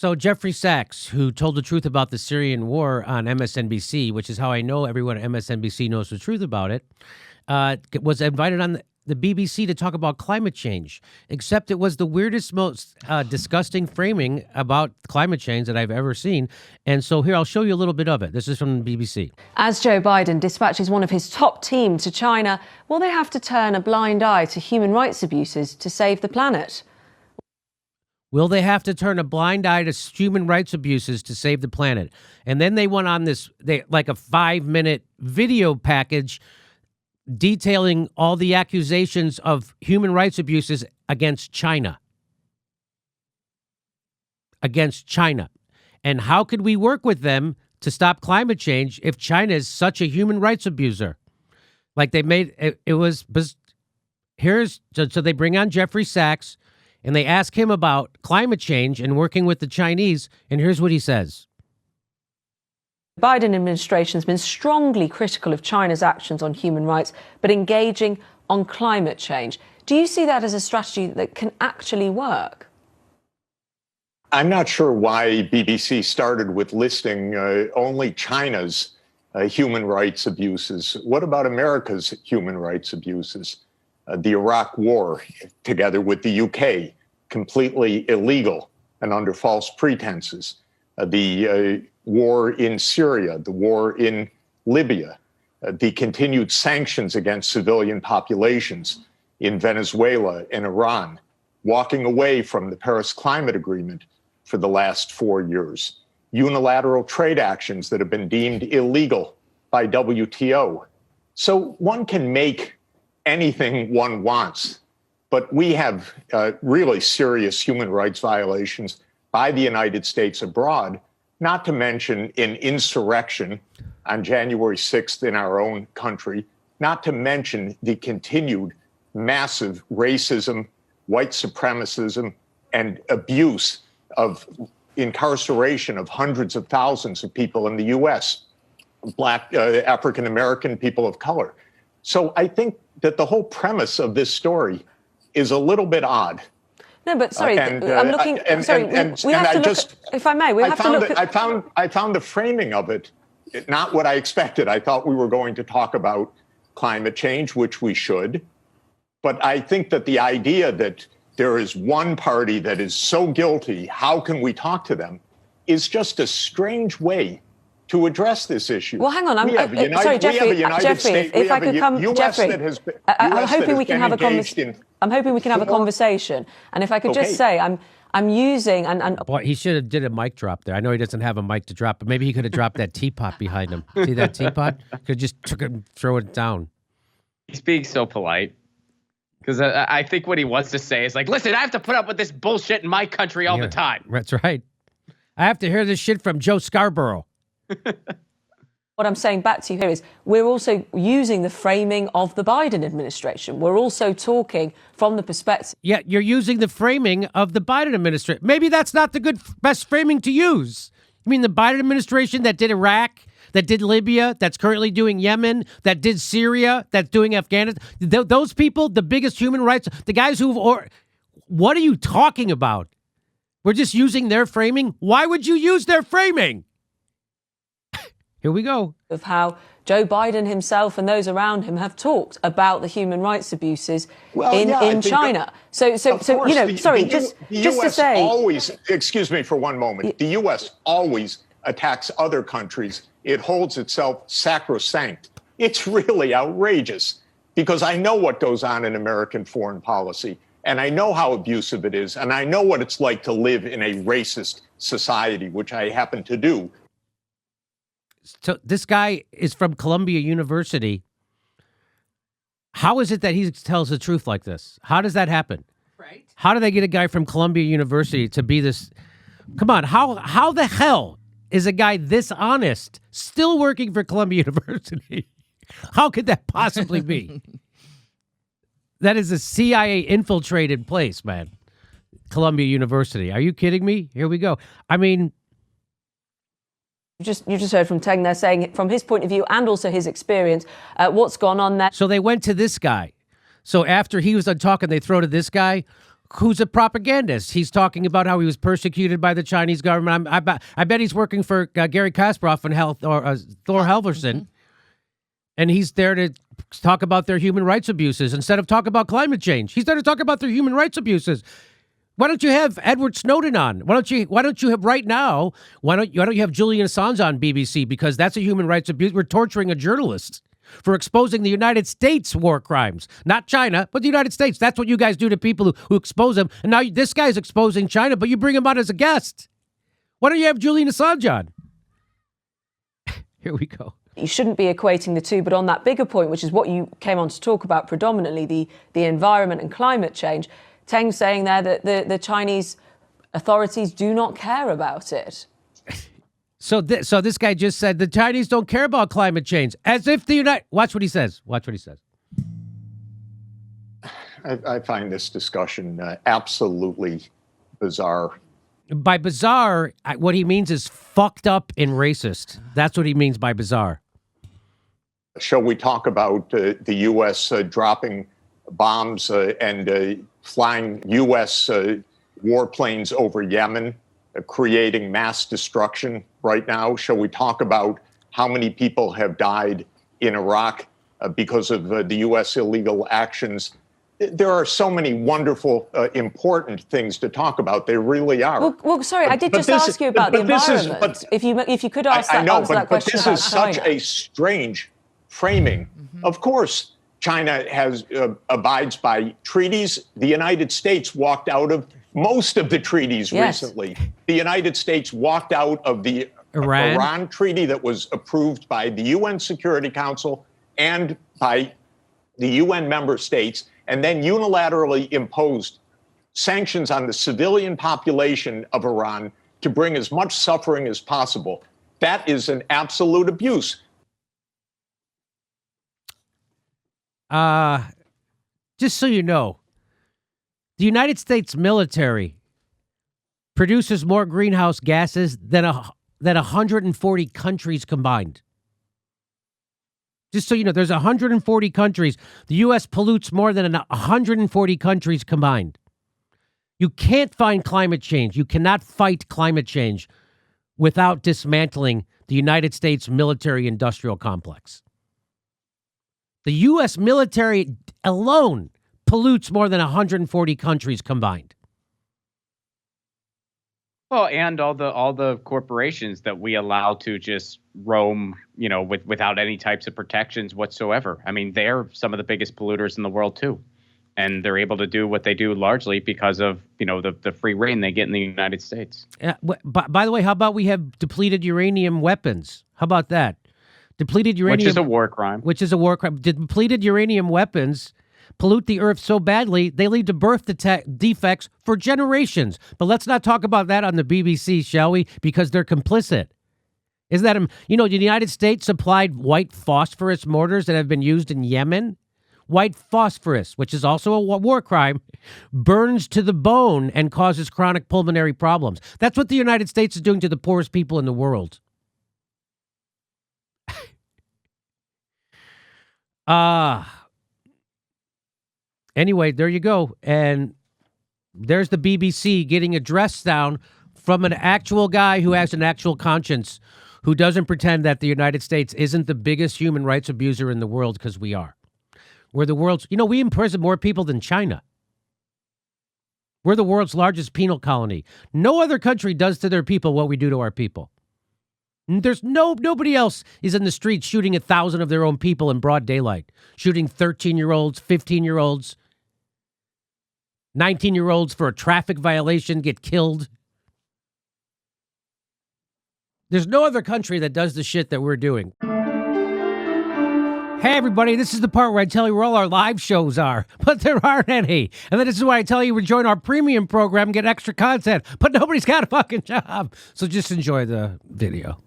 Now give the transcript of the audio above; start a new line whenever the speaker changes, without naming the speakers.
So Jeffrey Sachs, who told the truth about the Syrian war on MSNBC, which is how I know everyone at MSNBC knows the truth about it, was invited on the BBC to talk about climate change, except it was the weirdest, most disgusting framing about climate change that I've ever seen. And so here, I'll show you a little bit of it. This is from the BBC.
As Joe Biden dispatches one of his top team to China, will they have to turn a blind eye to human rights abuses to save the planet?
Will they have to turn a blind eye to human rights abuses to save the planet? And then they went on this, like a 5-minute video package detailing all the accusations of human rights abuses against China. Against China. And how could we work with them to stop climate change if China is such a human rights abuser? Like they made, so they bring on Jeffrey Sachs, and they ask him about climate change and working with the Chinese, and here's what he says.
The Biden administration has been strongly critical of China's actions on human rights, but engaging on climate change. Do you see that as a strategy that can actually work?
I'm not sure why BBC started with listing only China's human rights abuses. What about America's human rights abuses? The Iraq War, together with the UK, completely illegal and under false pretenses. The war in Syria, the war in Libya, the continued sanctions against civilian populations in Venezuela and Iran, walking away from the Paris Climate Agreement for the last 4 years, unilateral trade actions that have been deemed illegal by WTO. So one can make anything one wants, but we have really serious human rights violations by the United States abroad, not to mention an insurrection on January 6th in our own country, not to mention the continued massive racism, white supremacism, and abuse of incarceration of hundreds of thousands of people in the U.S., Black, African-American, people of color. So I think that the whole premise of this story is a little bit odd.
No, but sorry, I'm looking. If I may, we have to look.
I found the framing of it not what I expected. I thought we were going to talk about climate change, which we should. But I think that the idea that there is one party that is so guilty, how can we talk to them, is just a strange way to address this issue.
Well, hang on. Sorry, Jeffrey. If I could come, Jeffrey. I'm hoping we can have a conversation. I'm hoping we can have a conversation. And if I could just say, I'm using and
boy, he should have did a mic drop there. I know he doesn't have a mic to drop, but maybe he could have dropped that teapot behind him. See that teapot? Could just throw it down.
He's being so polite. Because I think what he wants to say is like, listen, I have to put up with this bullshit in my country all the time.
That's right. I have to hear this shit from Joe Scarborough.
What I'm saying back to you here is we're also using the framing of the Biden administration. We're also talking from the perspective.
Yeah, you're using the framing of the Biden administration. Maybe that's not the best framing to use. You mean the Biden administration that did Iraq, that did Libya, that's currently doing Yemen, that did Syria, that's doing Afghanistan? Those people, the biggest human rights, the guys what are you talking about? We're just using their framing? Why would you use their framing? Here we go.
Of how Joe Biden himself and those around him have talked about the human rights abuses in China. So just to say,
always, excuse me for one moment. The U.S. always attacks other countries. It holds itself sacrosanct. It's really outrageous because I know what goes on in American foreign policy, and I know how abusive it is, and I know what it's like to live in a racist society, which I happen to do.
So this guy is from Columbia University. How is it that he tells the truth like this? How does that happen? Right. How do they get a guy from Columbia University to be this? Come on. How the hell is a guy this honest still working for Columbia University? How could that possibly be? That is a CIA infiltrated place, man. Columbia University. Are you kidding me? Here we go. I mean,
You just heard from Teng there saying from his point of view and also his experience, what's gone on there.
So they went to this guy. So after he was done talking, they throw to this guy who's a propagandist. He's talking about how he was persecuted by the Chinese government. I bet he's working for Gary Kasparov and Thor Halvorsen, and he's there to talk about their human rights abuses instead of talk about climate change. He's there to talk about their human rights abuses. Why don't you have Edward Snowden on? Why don't you have right now? Why don't you have Julian Assange on BBC, because that's a human rights abuse. We're torturing a journalist for exposing the United States war crimes, not China, but the United States. That's what you guys do to people who expose them. And now this guy's exposing China, but you bring him on as a guest. Why don't you have Julian Assange on? Here we go.
You shouldn't be equating the two, but on that bigger point, which is what you came on to talk about predominantly, the environment and climate change, Teng's saying there that the Chinese authorities do not care about it.
So this guy just said the Chinese don't care about climate change, as if the United... Watch what he says. Watch what he says.
I find this discussion absolutely bizarre.
By bizarre, what he means is fucked up and racist. That's what he means by bizarre.
Shall we talk about the U.S. Dropping bombs and flying U.S. warplanes over Yemen, creating mass destruction right now? Shall we talk about how many people have died in Iraq because of the U.S. illegal actions? There are so many wonderful, important things to talk about. They really are.
Well, sorry, I did just ask you about the environment. If you could answer that question about China.
This is such a strange framing. Of course, China abides by treaties. The United States walked out of most of the treaties recently. The United States walked out of the Iran treaty that was approved by the UN Security Council and by the UN member states, and then unilaterally imposed sanctions on the civilian population of Iran to bring as much suffering as possible. That is an absolute abuse.
Just so you know, the United States military produces more greenhouse gases than 140 countries combined. Just so you know, there's 140 countries. The U.S. pollutes more than 140 countries combined. You can't find climate change. You cannot fight climate change without dismantling the United States military-industrial complex. The U.S. military alone pollutes more than 140 countries combined.
Well, and all the corporations that we allow to just roam, without any types of protections whatsoever. I mean, they're some of the biggest polluters in the world too, and they're able to do what they do largely because of the free reign they get in the United States.
By the way, how about we have depleted uranium weapons? How about that? Depleted uranium,
which is a war crime.
Which is a war crime. Depleted uranium weapons pollute the earth so badly, they lead to birth defects for generations. But let's not talk about that on the BBC, shall we? Because they're complicit. Is that, the United States supplied white phosphorus mortars that have been used in Yemen? White phosphorus, which is also a war crime, burns to the bone and causes chronic pulmonary problems. That's what the United States is doing to the poorest people in the world. Anyway, there you go. And there's the BBC getting a dress down from an actual guy who has an actual conscience, who doesn't pretend that the United States isn't the biggest human rights abuser in the world, because we are. We're the world's, we imprison more people than China. We're the world's largest penal colony. No other country does to their people what we do to our people. There's nobody else is in the streets shooting 1,000 of their own people in broad daylight, shooting 13-year-olds, 15-year-olds, 19-year-olds for a traffic violation, get killed. There's no other country that does the shit that we're doing. Hey, everybody, this is the part where I tell you where all our live shows are, but there aren't any. And then this is why I tell you to join our premium program and get extra content, but nobody's got a fucking job. So just enjoy the video.